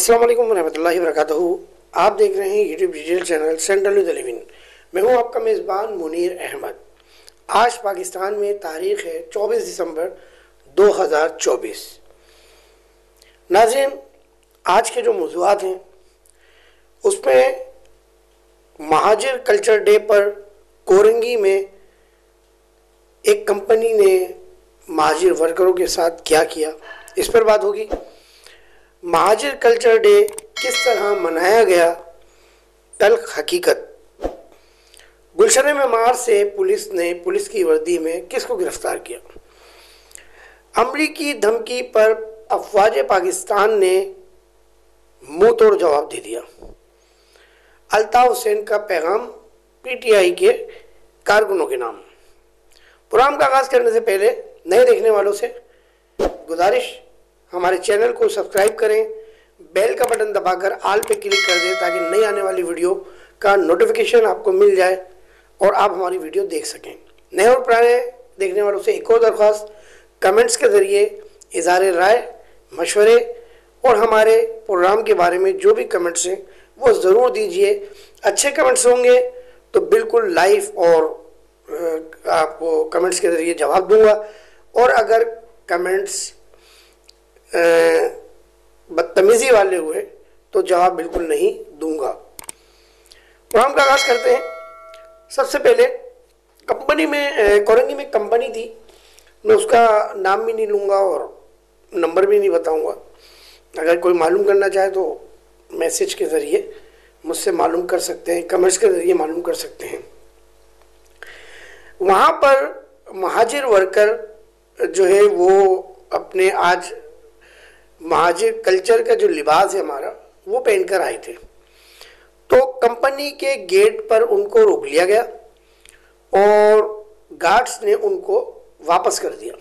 अस्सलाम वालेकुम रहमतुल्लाहि व बरकातहू। आप देख रहे हैं YouTube digital channel central news 11। मैं हूं आपका मेज़बान मुनीर अहमद। आज पाकिस्तान में तारीख़ है 24 दिसंबर 2024। नाज़रीन, आज के जो मौज़ूआत हैं उसमें महाजिर कल्चर डे पर कोरंगी में एक कंपनी ने महाजिर वर्करों के साथ क्या किया, इस पर बात होगी। महाजिर कल्चर डे किस तरह मनाया गया, तल्ख हकीकत। गुलशन मेमार से पुलिस ने पुलिस की वर्दी में किसको गिरफ्तार किया। अमरीकी धमकी पर अफवाज पाकिस्तान ने मुंह तोड़ जवाब दे दिया। अल्ताफ हुसैन का पैगाम पीटीआई के कारकुनों के नाम। प्रोग्राम का आगाज़ करने से पहले नए देखने वालों से गुजारिश, हमारे चैनल को सब्सक्राइब करें, बेल का बटन दबाकर ऑल पे क्लिक कर दें ताकि नई आने वाली वीडियो का नोटिफिकेशन आपको मिल जाए और आप हमारी वीडियो देख सकें। नए और पुराने देखने वालों से एक और दरख्वास्त, कमेंट्स के ज़रिए इज़हार राय, मशवरे और हमारे प्रोग्राम के बारे में जो भी कमेंट्स हैं वो ज़रूर दीजिए। अच्छे कमेंट्स होंगे तो बिल्कुल लाइव और आपको कमेंट्स के ज़रिए जवाब दूंगा, और अगर कमेंट्स बदतमीज़ी वाले हुए तो जवाब बिल्कुल नहीं दूंगा। प्रोग्राम का आगाज़ करते हैं। सबसे पहले कंपनी में, कोरंगी में कंपनी थी, मैं उसका नाम भी नहीं लूँगा और नंबर भी नहीं बताऊँगा। अगर कोई मालूम करना चाहे तो मैसेज के ज़रिए मुझसे मालूम कर सकते हैं, कमेंट्स के ज़रिए मालूम कर सकते हैं। वहाँ पर महाजिर वर्कर जो है वो अपने आज महाजिर कल्चर का जो लिबास है हमारा वो पहन कर आए थे, तो कंपनी के गेट पर उनको रोक लिया गया और गार्ड्स ने उनको वापस कर दिया।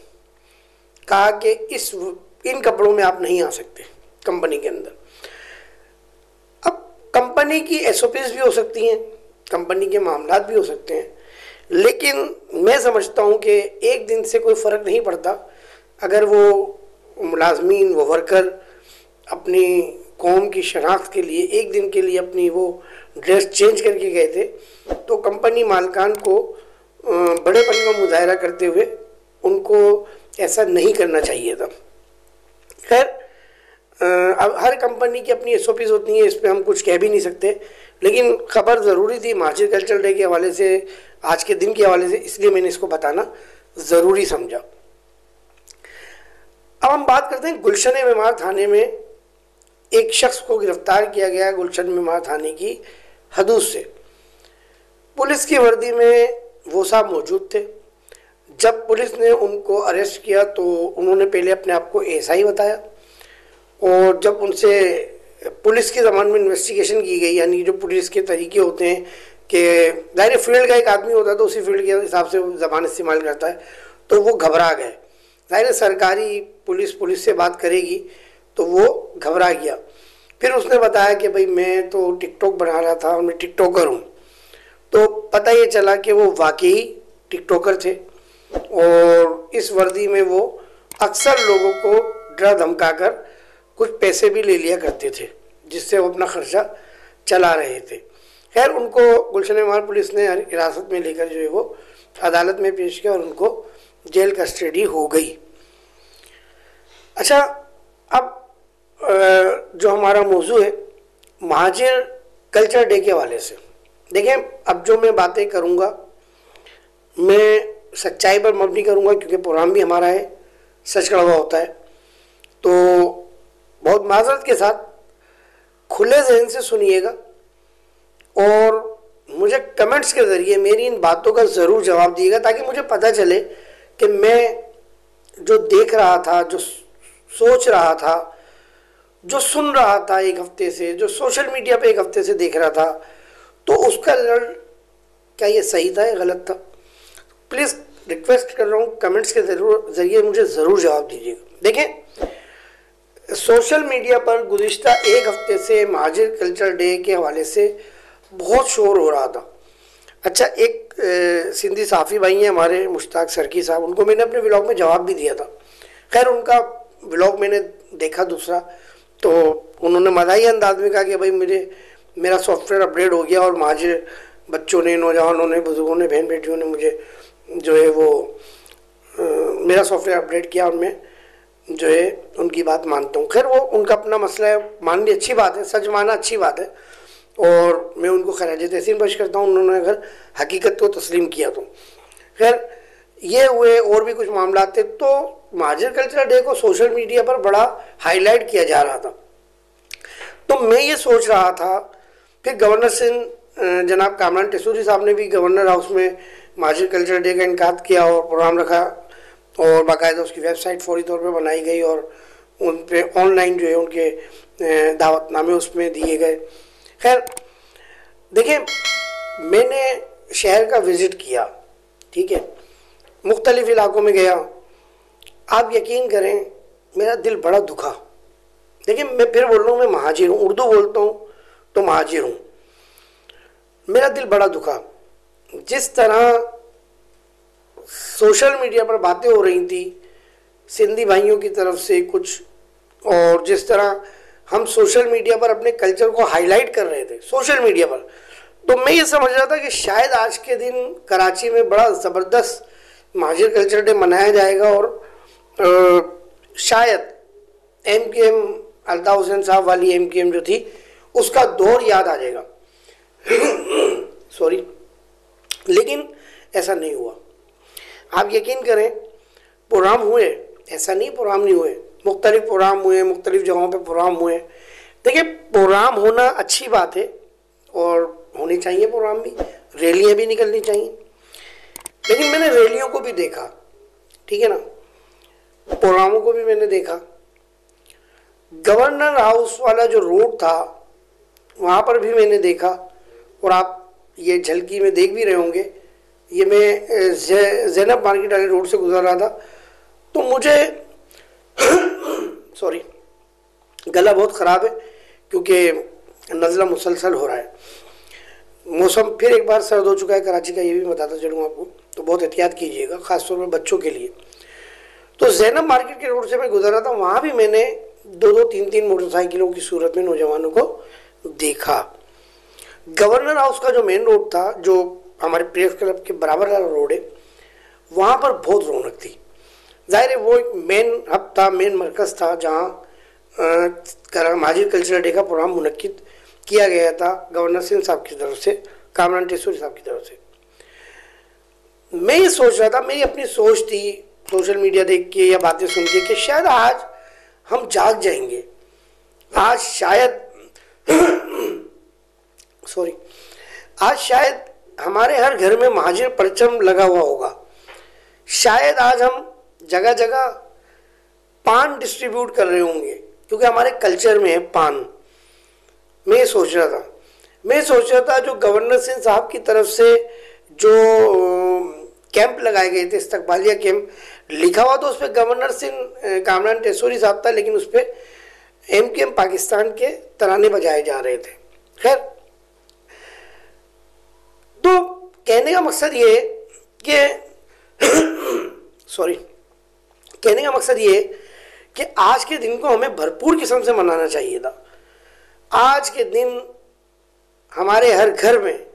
कहा कि इन कपड़ों में आप नहीं आ सकते कंपनी के अंदर। अब कंपनी की एसओपीज भी हो सकती हैं, कंपनी के मामलात भी हो सकते हैं, लेकिन मैं समझता हूं कि एक दिन से कोई फ़र्क नहीं पड़ता। अगर वो मुलाजमीन, वो वर्कर अपनी कौम की शनाख्त के लिए एक दिन के लिए अपनी वो ड्रेस चेंज करके गए थे, तो कंपनी मालकान को बड़ेपन का मुजाहरा करते हुए उनको ऐसा नहीं करना चाहिए था। खैर, अब हर कंपनी की अपनी एसओपीज होती हैं, इस पर हम कुछ कह भी नहीं सकते, लेकिन खबर ज़रूरी थी महाजिर कल्चर डे के हवाले से, आज के दिन के हवाले से, इसलिए मैंने इसको बताना ज़रूरी समझा। अब हम बात करते हैं गुलशन मेमार थाने में एक शख्स को गिरफ्तार किया गया। गुलशन मेमार थाने की हदूद से पुलिस की वर्दी में वो साहब मौजूद थे। जब पुलिस ने उनको अरेस्ट किया तो उन्होंने पहले अपने आप को एएसआई बताया, और जब उनसे पुलिस की ज़बान में इन्वेस्टिगेशन की गई, यानी जो पुलिस के तरीके होते हैं कि ज़ाहिर फील्ड का एक आदमी होता है तो उसी फील्ड के हिसाब से ज़बान इस्तेमाल करता है, तो वो घबरा गए। ज़ाहिर सरकारी पुलिस से बात करेगी तो वो घबरा गया। फिर उसने बताया कि भाई मैं तो टिकटॉक बना रहा था और मैं टिकटॉकर हूँ। तो पता ये चला कि वो वाकई टिकटॉकर थे, और इस वर्दी में वो अक्सर लोगों को डरा धमका कर कुछ पैसे भी ले लिया करते थे, जिससे वो अपना खर्चा चला रहे थे। खैर, उनको गुलशन मेमार पुलिस ने हिरासत में लेकर जो है वो अदालत में पेश किया और उनको जेल कस्टडी हो गई। अच्छा, अब जो हमारा मौजू है महाजिर कल्चर डे के हवाले से, देखें, अब जो मैं बातें करूँगा मैं सच्चाई पर मबनी करूँगा, क्योंकि प्रोग्राम भी हमारा है, सच कड़वा होता है। तो बहुत माजरत के साथ खुले जहन से सुनिएगा और मुझे कमेंट्स के ज़रिए मेरी इन बातों का ज़रूर जवाब दिएगा, ताकि मुझे पता चले कि मैं जो देख रहा था, जो सोच रहा था, जो सुन रहा था एक हफ्ते से, जो सोशल मीडिया पे एक हफ्ते से देख रहा था, तो उसका रिजल्ट क्या ये सही था या गलत था। प्लीज़ रिक्वेस्ट कर रहा हूँ, कमेंट्स के ज़रिए मुझे ज़रूर जवाब दीजिएगा। देखें, सोशल मीडिया पर गुज़िश्ता एक हफ्ते से महाजिर कल्चर डे के हवाले से बहुत शोर हो रहा था। अच्छा, एक सिंधी सहाफ़ी भाई हैं हमारे, मुश्ताक सरकी साहब, उनको मैंने अपने व्लॉग में जवाब भी दिया था। खैर, उनका व्लॉग मैंने देखा दूसरा, तो उन्होंने मज़ाही अंदाज में कहा कि भाई मेरा सॉफ्टवेयर अपडेट हो गया और महाजिर बच्चों ने, नौजवानों ने, बुजुर्गों ने, बहन बेटियों ने मुझे जो है वो मेरा सॉफ्टवेयर अपडेट किया और मैं जो है उनकी बात मानता हूँ। खैर वो उनका अपना मसला है, माननी अच्छी बात है, सच मानना अच्छी बात है और मैं उनको खराज तहसीन पेश करता हूँ उन्होंने अगर हकीकत को तस्लीम किया तो। खैर ये हुए और भी कुछ मामला थे। तो महाजिर कल्चरल डे को सोशल मीडिया पर बड़ा हाईलाइट किया जा रहा था। तो मैं ये सोच रहा था, फिर गवर्नर सिंह जनाब कामरान टेसूरी साहब ने भी गवर्नर हाउस में महाजिर कल्चरल डे का इनकाद किया और प्रोग्राम रखा और बाकायदा उसकी वेबसाइट फौरी तौर पे बनाई गई और उन पे ऑनलाइन जो है उनके दावतनामे उसमें दिए गए। खैर देखिए, मैंने शहर का विज़िट किया, ठीक है, मुख्तलिफ इलाकों में गया। आप यकीन करें मेरा दिल बड़ा दुखा। देखिए मैं फिर बोल रहा हूँ, मैं महाजिर हूँ, उर्दू बोलता हूँ तो महाजिर हूँ। मेरा दिल बड़ा दुखा। जिस तरह सोशल मीडिया पर बातें हो रही थी सिंधी भाइयों की तरफ से कुछ, और जिस तरह हम सोशल मीडिया पर अपने कल्चर को हाईलाइट कर रहे थे सोशल मीडिया पर, तो मैं ये समझ रहा था कि शायद आज के दिन कराची में बड़ा ज़बरदस्त महाजिर कल्चर डे मनाया जाएगा और शायद MKM अल्ताफ़ हुसैन साहब वाली MKM जो थी उसका दौर याद आ जाएगा। सॉरी, लेकिन ऐसा नहीं हुआ। आप यकीन करें प्रोग्राम हुए, ऐसा नहीं प्रोग्राम नहीं हुए, मुख्तलिफ प्रोग्राम हुए, मुख्तलिफ जगहों पे प्रोग्राम हुए। देखिए प्रोग्राम होना अच्छी बात है और होने चाहिए प्रोग्राम भी, रैलियाँ भी निकलनी चाहिए, लेकिन मैंने रैलियों को भी देखा, ठीक है ना, प्रोग्रामों को भी मैंने देखा। गवर्नर हाउस वाला जो रोड था वहाँ पर भी मैंने देखा और आप ये झलकी में देख भी रहे होंगे। ये मैं ज़ैनब मार्केट वाले रोड से गुजर रहा था तो मुझे सॉरी गला बहुत ख़राब है क्योंकि नज़ला मुसलसल हो रहा है, मौसम फिर एक बार सर्द हो चुका है कराची का, ये भी बताता चलूँ आपको, तो बहुत एहतियात कीजिएगा ख़ासतौर पर बच्चों के लिए। तो ज़ैनब मार्केट के रोड से मैं गुजर रहा था, वहाँ भी मैंने 2-2, 3-3 मोटरसाइकिलों की सूरत में नौजवानों को देखा। गवर्नर हाउस का जो मेन रोड था, जो हमारे प्रेस क्लब के बराबर वाला रोड है, वहाँ पर बहुत रौनक थी। जाहिर है वो एक मेन हब था, मेन मरकज़ था जहाँ महाजिर कल्चरल डे का प्रोग्राम मुनक्किद किया गया था गवर्नर सिंह साहब की तरफ से, कामरान टेसूरी साहब की तरफ से। मैं ये सोच रहा था, मेरी अपनी सोच थी सोशल मीडिया देख के या बातें सुन के कि शायद आज हम जाग जाएंगे, आज शायद सॉरी आज शायद हमारे हर घर में महाजिर परचम लगा हुआ होगा, शायद आज हम जगह जगह पान डिस्ट्रीब्यूट कर रहे होंगे क्योंकि हमारे कल्चर में है पान। मैं सोच रहा था जो गवर्नर सिंह साहब की तरफ से जो कैंप लगाए गए थे, इस्तकबालिया कैंप, लिखा हुआ तो उस पर गवर्नर सिंह कामरान टेसूरी साहब था, लेकिन उस पर MKM पाकिस्तान के तराने बजाए जा रहे थे। खैर, तो कहने का मकसद ये है कि आज के दिन को हमें भरपूर किस्म से मनाना चाहिए था। आज के दिन हमारे हर घर में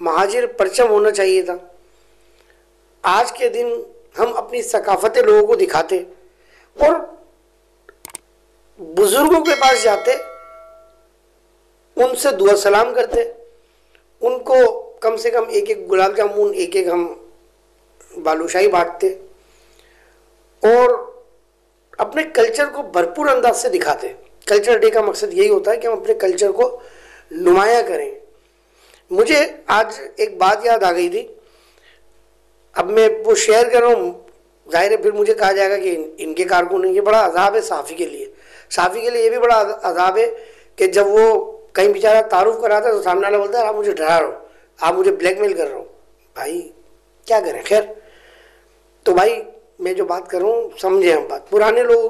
महाजिर परचम होना चाहिए था। आज के दिन हम अपनी सकाफतें लोगों को दिखाते और बुजुर्गों के पास जाते, उनसे दुआ सलाम करते, उनको कम से कम एक एक गुलाब जामुन, एक एक हम बालूशाही बांटते और अपने कल्चर को भरपूर अंदाज से दिखाते। कल्चर डे का मकसद यही होता है कि हम अपने कल्चर को नुमाया करें। मुझे आज एक बात याद आ गई थी, अब मैं वो शेयर कर रहा हूँ। जाहिर है फिर मुझे कहा जाएगा कि इनके कारकुन, ये बड़ा अजाब है सहाफ़ी के लिए ये भी बड़ा अजाब है कि जब वो कहीं बेचारा तारुफ कराता है तो सामने वाला बोलता है आप मुझे डरा रहे हो, आप मुझे ब्लैकमेल कर रहे हो। भाई क्या करें। खैर, तो भाई मैं जो बात कर रहा हूँ समझे, हम बात पुराने लोगों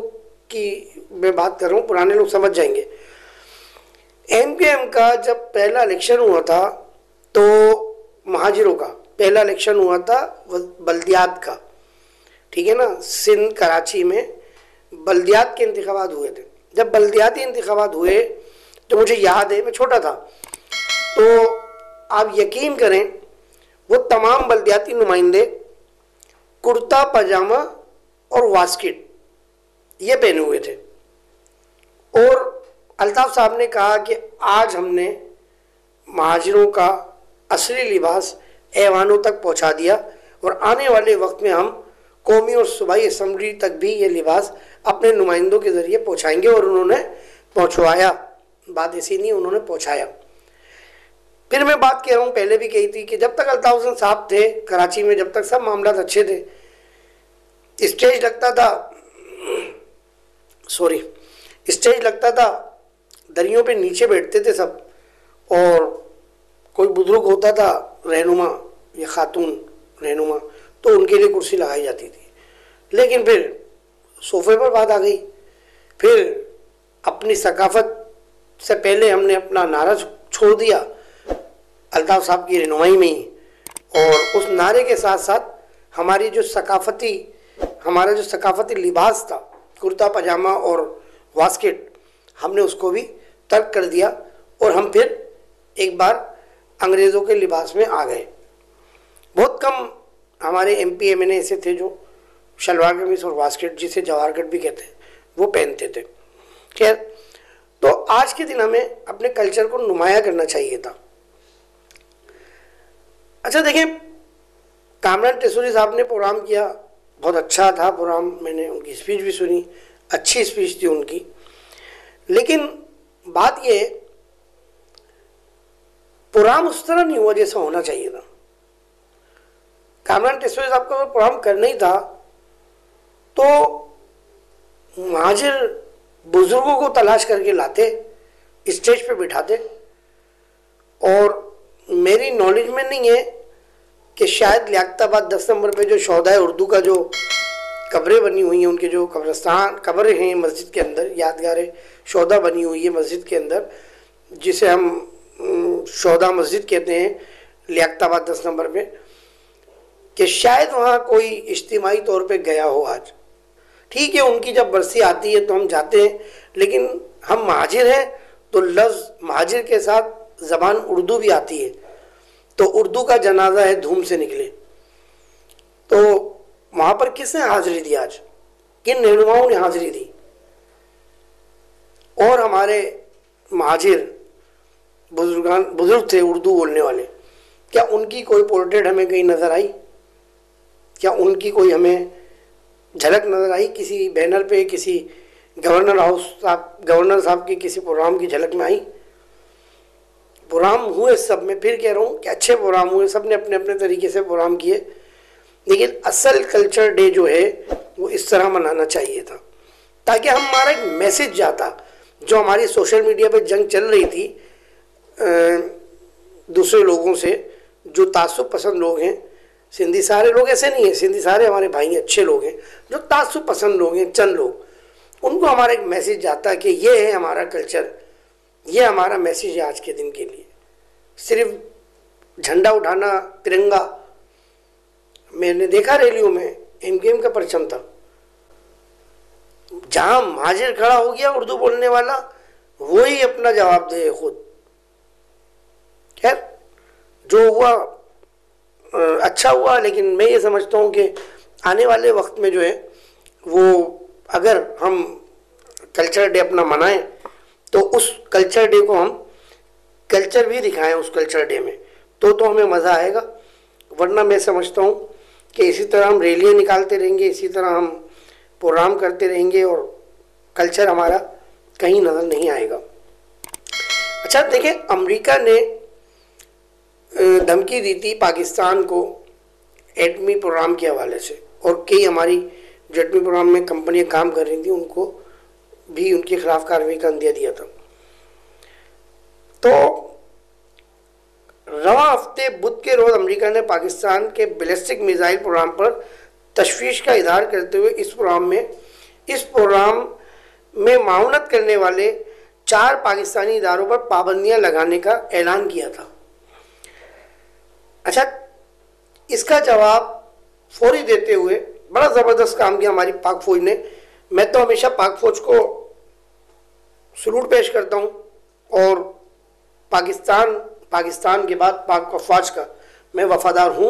की मैं बात कर रहा हूँ, पुराने लोग समझ जाएंगे। MKM का जब पहला इलेक्शन हुआ था तो महाजिरों का पहला इलेक्शन हुआ था बल्दियात का, ठीक है ना, सिंध कराची में बल्दियात के इंतखाबात हुए थे। जब बल्दियाती इंतखाबात हुए तो मुझे याद है, मैं छोटा था, तो आप यकीन करें वो तमाम बल्दियाती नुमाइंदे कुर्ता पजामा और वास्किट ये पहने हुए थे, और अल्ताफ़ साहब ने कहा कि आज हमने महाजिरों का असली लिबास ऐवानों तक पहुंचा दिया और आने वाले वक्त में हम कौमी और सूबाई असम्बली तक भी ये लिबास अपने नुमाइंदों के ज़रिए पहुंचाएंगे, और उन्होंने पहुंचवाया। बात ऐसी नहीं, उन्होंने पहुंचाया। फिर मैं बात कह रहा हूँ, पहले भी कही थी कि जब तक अल्ताफ़ हुसैन साहब थे कराची में, जब तक सब मामला अच्छे थे, स्टेज लगता था, स्टेज लगता था, दरियों पे नीचे बैठते थे सब, और कोई बुजुर्ग होता था रहनुमा या खातून रहनुमा, तो उनके लिए कुर्सी लगाई जाती थी। लेकिन फिर सोफे पर बात आ गई, फिर अपनी सकाफत से पहले हमने अपना नारा छोड़ दिया अल्ताफ़ साहब की रहनुमाई में ही, और उस नारे के साथ साथ हमारा जो सकाफती लिबास था, कुर्ता पजामा और वास्केट, हमने उसको भी तर्क कर दिया, और हम फिर एक बार अंग्रेज़ों के लिबास में आ गए। बहुत कम हमारे MP MNA ऐसे थे जो शलवार कमीज और वास्केट, जिसे जवाहर कट भी कहते हैं, वो पहनते थे। खैर, तो आज के दिन हमें अपने कल्चर को नुमाया करना चाहिए था। अच्छा देखिए, कामरान टेसूरी साहब ने प्रोग्राम किया, बहुत अच्छा था प्रोग्राम, मैंने उनकी स्पीच भी सुनी, अच्छी स्पीच थी उनकी। लेकिन बात ये है, प्रोग्राम उस तरह नहीं हुआ जैसा होना चाहिए था। कामरान टेसूरी साहब का प्रोग्राम करना ही था तो महाजिर बुजुर्गों को तलाश करके लाते, स्टेज पे बिठाते, और मेरी नॉलेज में नहीं है कि शायद लियाकताबाद 10 नंबर पे जो शौहदाए उर्दू का जो कब्रें बनी हुई हैं, उनके जो कब्रें हैं मस्जिद के अंदर, यादगार शौहदा बनी हुई है मस्जिद के अंदर, जिसे हम शौहदा मस्जिद कहते हैं लियाकताबाद 10 नंबर पे, कि शायद वहाँ कोई इज्तिमाई तौर पे गया हो आज। ठीक है, उनकी जब बरसी आती है तो हम जाते हैं, लेकिन हम महाजिर हैं तो लफ्ज़ महाजिर के साथ ज़बान उर्दू भी आती है, तो उर्दू का जनाजा है धूम से निकले। तो वहाँ पर किसने हाज़िरी दी आज, किन रहनुमाओं ने हाज़िरी दी? और हमारे महाजिर बुजुर्ग थे उर्दू बोलने वाले, क्या उनकी कोई पोर्ट्रेट हमें कहीं नज़र आई? क्या उनकी कोई हमें झलक नज़र आई किसी बैनर पे, किसी गवर्नर साहब के किसी प्रोग्राम की झलक में आई? प्रोग्राम हुए सब में, फिर कह रहा हूँ कि अच्छे प्रोग्राम हुए, सब ने अपने अपने तरीके से प्रोग्राम किए, लेकिन असल कल्चर डे जो है वो इस तरह मनाना चाहिए था, ताकि हमारा एक मैसेज जाता। जो हमारी सोशल मीडिया पे जंग चल रही थी दूसरे लोगों से, जो तासुब पसंद लोग हैं, सिंधी सारे लोग ऐसे नहीं है, सिंधी सारे हमारे भाई अच्छे लोग हैं, जो तासुब पसंद लोग हैं चंद लोग, उनको हमारा एक मैसेज जाता है कि ये है हमारा कल्चर, ये हमारा मैसेज है आज के दिन के लिए। सिर्फ झंडा उठाना, तिरंगा, मैंने देखा रैलियों में MKM का परचम था, जहां महाजिर खड़ा हो गया उर्दू बोलने वाला, वो ही अपना जवाब दे खुद। खैर, जो हुआ अच्छा हुआ, लेकिन मैं ये समझता हूँ कि आने वाले वक्त में जो है वो, अगर हम कल्चर डे अपना मनाएं तो उस कल्चर डे को हम कल्चर भी दिखाएं उस कल्चर डे में, तो हमें मज़ा आएगा। वरना मैं समझता हूँ कि इसी तरह हम रैलियाँ निकालते रहेंगे, इसी तरह हम प्रोग्राम करते रहेंगे और कल्चर हमारा कहीं नज़र नहीं आएगा। अच्छा देखिए, अमेरिका ने धमकी दी थी पाकिस्तान को एटमी प्रोग्राम के हवाले से, और कई हमारी जो एटमी प्रोग्राम में कंपनियां काम कर रही थी उनको भी उनके खिलाफ कार्रवाई का अंदिया दिया था। तो रवां हफ्ते बुध के रोज़ अमेरिका ने पाकिस्तान के बैलिस्टिक मिसाइल प्रोग्राम पर तशवीश का इजहार करते हुए इस प्रोग्राम में माउनत करने वाले 4 पाकिस्तानी इदारों पर पाबंदियां लगाने का ऐलान किया था। अच्छा, इसका जवाब फौरी देते हुए बड़ा ज़बरदस्त काम किया हमारी पाक फौज ने। मैं तो हमेशा पाक फौज को सलूट पेश करता हूँ। और पाकिस्तान के बाद पाक अफवाज का मैं वफादार हूँ,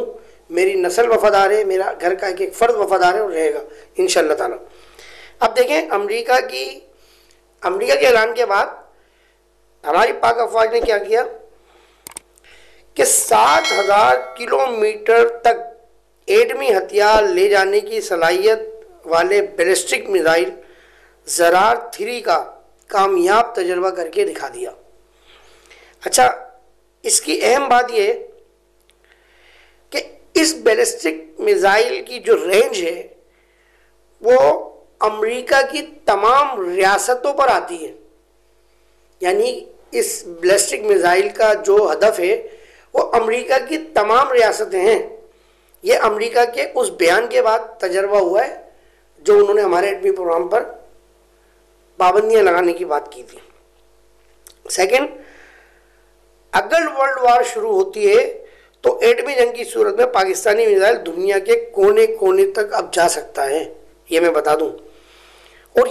मेरी नस्ल वफादार है, मेरा घर का एक एक फ़र्द वफादार है और रहेगा इंशाअल्लाह ताला। अब देखें अमेरिका के ऐलान के बाद हमारी पाक अफवाज ने क्या किया कि 7000 किलोमीटर तक एटमी हथियार ले जाने की सलाहियत वाले बैलिस्टिक मिसाइल ज़रार 3 का कामयाब तजर्बा करके दिखा दिया। अच्छा, इसकी अहम बात यह है कि इस बैलिस्टिक मिसाइल की जो रेंज है वो अमेरिका की तमाम रियासतों पर आती है। यानी इस बैलिस्टिक मिसाइल का जो हदफ है वो अमेरिका की तमाम रियासतें हैं। ये अमेरिका के उस बयान के बाद तजर्बा हुआ है जो उन्होंने हमारे एटमी प्रोग्राम पर पाबंदियां लगाने की बात की थी। सेकंड, अगर वर्ल्ड वार शुरू होती है तो एटमी जंग की सूरत में पाकिस्तानी मिसाइल दुनिया के कोने कोने तक अब जा सकता है, ये मैं बता दूं। और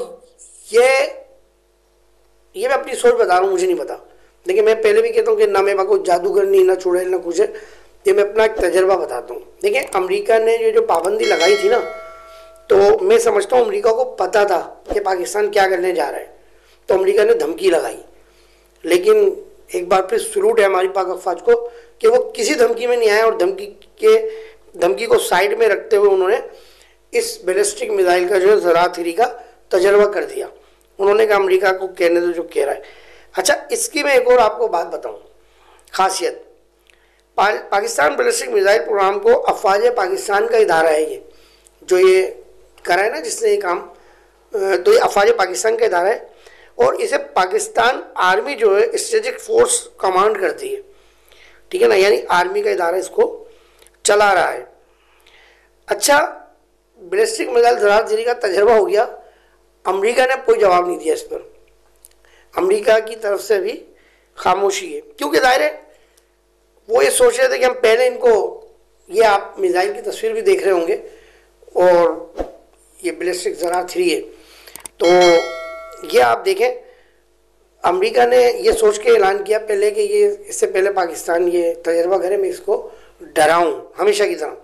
ये मैं अपनी सोच बता रहा हूँ, मुझे नहीं पता। देखिए, मैं पहले भी कहता हूँ कि ना मैं कोई जादूगर नहीं, ना चुड़ैल, ना कुछ है। ये मैं अपना एक तजर्बा बताता हूँ। देखिए, अमेरिका ने ये जो पाबंदी लगाई थी ना, तो मैं समझता हूँ अमेरिका को पता था कि पाकिस्तान क्या करने जा रहा है, तो अमेरिका ने धमकी लगाई। लेकिन एक बार फिर सलूट है हमारी पाक अफवाज को कि वो किसी धमकी में नहीं आए और धमकी को साइड में रखते हुए उन्होंने इस बैलिस्टिक मिसाइल का जो है ज़रार 3 का तजर्बा कर दिया। उन्होंने कहा अमेरिका को कहने दो जो कह रहा है। अच्छा, इसकी मैं एक और आपको बात बताऊं, खासियत। पाकिस्तान बैलिस्टिक मिसाइल प्रोग्राम को अफवाज पाकिस्तान का इदारा है, ये जो ये करा है ना जिसने ये काम, तो ये अफवाज पाकिस्तान का इदारा है और इसे पाकिस्तान आर्मी जो है स्ट्रेटेजिक फोर्स कमांड करती है, ठीक है ना। यानी आर्मी का इदारा इसको चला रहा है। अच्छा, बैलिस्टिक मिसाइल ज़रार 3 का तजर्बा हो गया, अमेरिका ने कोई जवाब नहीं दिया इस पर। अमेरिका की तरफ से भी खामोशी है, क्योंकि जाहिर है वो ये सोच रहे थे कि हम पहले इनको, ये आप मिसाइल की तस्वीर भी देख रहे होंगे और ये बैलिस्टिक ज़रार 3 है, तो ये आप देखें अमेरिका ने ये सोच के ऐलान किया पहले कि ये इससे पहले पाकिस्तान ये तजर्बा करे, मैं इसको डराऊं हमेशा की तरह।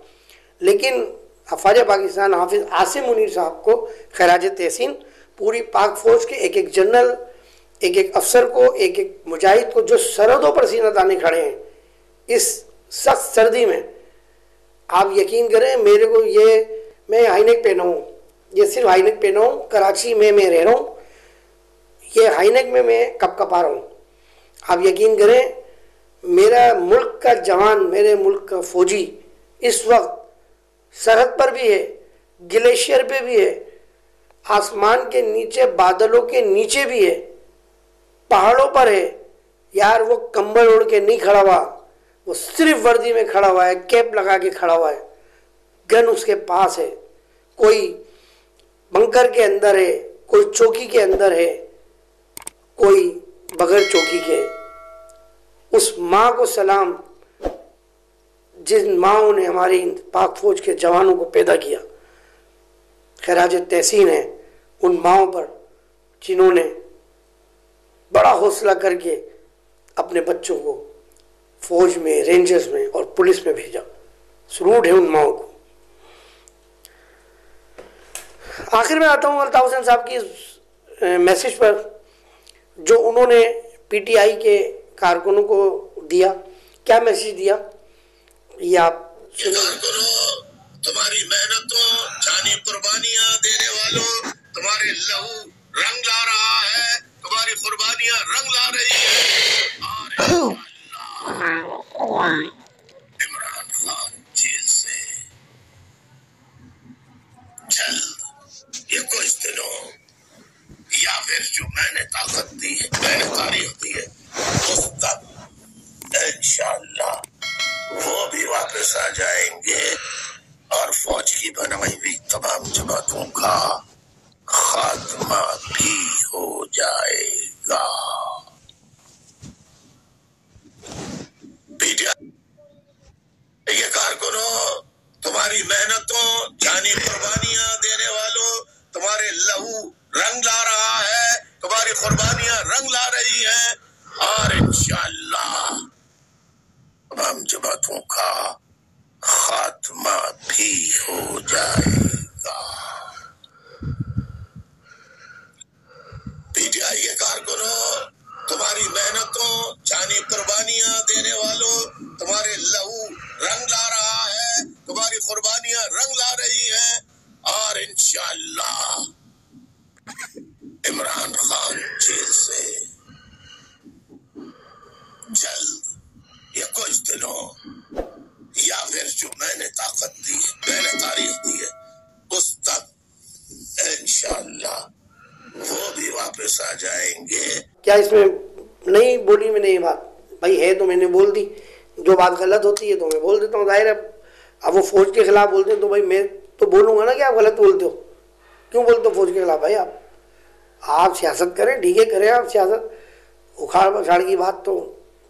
लेकिन अफवाज पाकिस्तान हाफिज आसिम मुनीर साहब को खैराज तहसीन, पूरी पाक फौज के एक एक जनरल, एक एक अफसर को, एक एक मुजाहिद को जो सरहदों पर सीना ताने खड़े हैं इस सख्त सर्दी में, आप यकीन करें मेरे को मैं हाईनेक पहना हूँ, ये सिर्फ हाईनेक पहना हूँ, कराची में मैं रह रहा हूँ, ये हाईनेक में मैं कपकपा रहा हूँ। आप यकीन करें मेरा मुल्क का जवान, मेरे मुल्क का फौजी इस वक्त सरहद पर भी है, ग्लेशियर पे भी है, आसमान के नीचे बादलों के नीचे भी है, पहाड़ों पर है। यार वो कंबल ओढ़ के नहीं खड़ा हुआ, वो सिर्फ वर्दी में खड़ा हुआ है, कैप लगा के खड़ा हुआ है, गन उसके पास है, कोई बंकर के अंदर है, कोई चौकी के अंदर है, कोई बगैर चौकी के। उस माँ को सलाम जिन माँओं ने हमारी पाक फौज के जवानों को पैदा किया, खैराज तहसीन है उन माँओं पर जिन्होंने बड़ा हौसला करके अपने बच्चों को फौज में, रेंजर्स में और पुलिस में भेजा। सलूट है उन माँओं को। आखिर में आता हूँ अल्ताफ हुसैन साहब की मैसेज पर जो उन्होंने पीटीआई के कारकुनों को दिया। क्या मैसेज दिया ये आप सुनो। तुम्हारी मेहनतों, जानी कुर्बानियां देने वालों, तुम्हारे लहू रंग ला रहा है, तुम्हारी कुर्बानियां रंग ला रही है। इमरान खान जेल से जल्द ये कुछ दिनों या फिर जो मैंने ताकत दी है, मेहनतारी होती है, उस तक इंशाअल्लाह वो भी वापस आ जाएंगे और फौज की बनाई हुई तमाम जमातों का खात्मा भी हो जाएगा। ये कारकुनों, तुम्हारी मेहनतों, जानी कुर्बानियां देने वालों, तुम्हारे लहू रंग ला रहा है, तुम्हारी कुर्बानियां रंग ला रही हैं और इंशाअल्लाह तमाम जमातों का खात्मा भी हो जाएगा। पीटीआई के कारकुनों, तुम्हारी मेहनतों, जानी कुर्बानियां देने वालों, तुम्हारे लहू रंग ला रहा है, तुम्हारी कुर्बानियां रंग ला रही हैं और इंशाअल्लाह इमरान खान जेल से जल्द या कुछ दिनों या फिर जो मैंने ताकत दी है, मैंने तारीख दी है, उस तक इंशाअल्लाह वो भी वापस आ जाएंगे। क्या इसमें नहीं बोली मैंने ये बात? भाई है तो मैंने बोल दी, जो बात गलत होती है तो मैं बोल देता हूँ, जाहिर है। अब वो फौज के खिलाफ बोलते हैं तो भाई मैं तो बोलूँगा ना कि आप गलत बोलते हो। क्यों बोलते हो फौज के खिलाफ? भाई आप सियासत करें, ठीक है, करें आप सियासत। उखाड़ पछाड़ की बात तो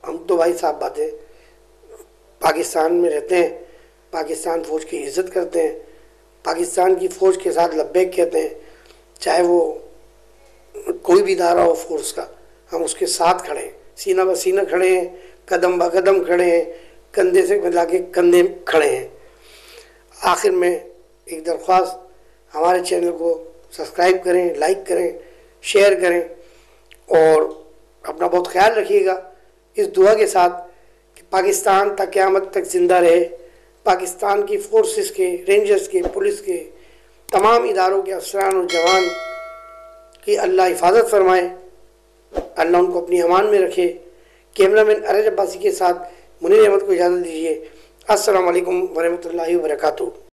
हम तो भाई साफ बात है, पाकिस्तान में रहते हैं, पाकिस्तान फ़ौज की इज़्ज़त करते हैं, पाकिस्तान की फ़ौज के साथ लब्बैक कहते हैं, चाहे वो कोई भी इदारा हो फोर्स का, हम उसके साथ खड़े हैं, सीना ब सीना खड़े हैं, कदम ब कदम खड़े हैं, कंधे से मिला के कंधे खड़े हैं। आखिर में एक दरख्वास्त, हमारे चैनल को सब्सक्राइब करें, लाइक करें, शेयर करें और अपना बहुत ख्याल रखिएगा इस दुआ के साथ कि पाकिस्तान तक क़यामत तक ज़िंदा रहे। पाकिस्तान की फोर्सेस के, रेंजर्स के, पुलिस के, तमाम इदारों के अफसरान और जवान की अल्लाह हिफाजत फरमाए, अल्लाह उनको अपनी अमान में रखे। कैमरामैन अरज अब्बासी के साथ मुनीर अहमद को इजाज़त दीजिए। अस्सलाम वालेकुम वरहमतुल्लाहि वबरकातुहू।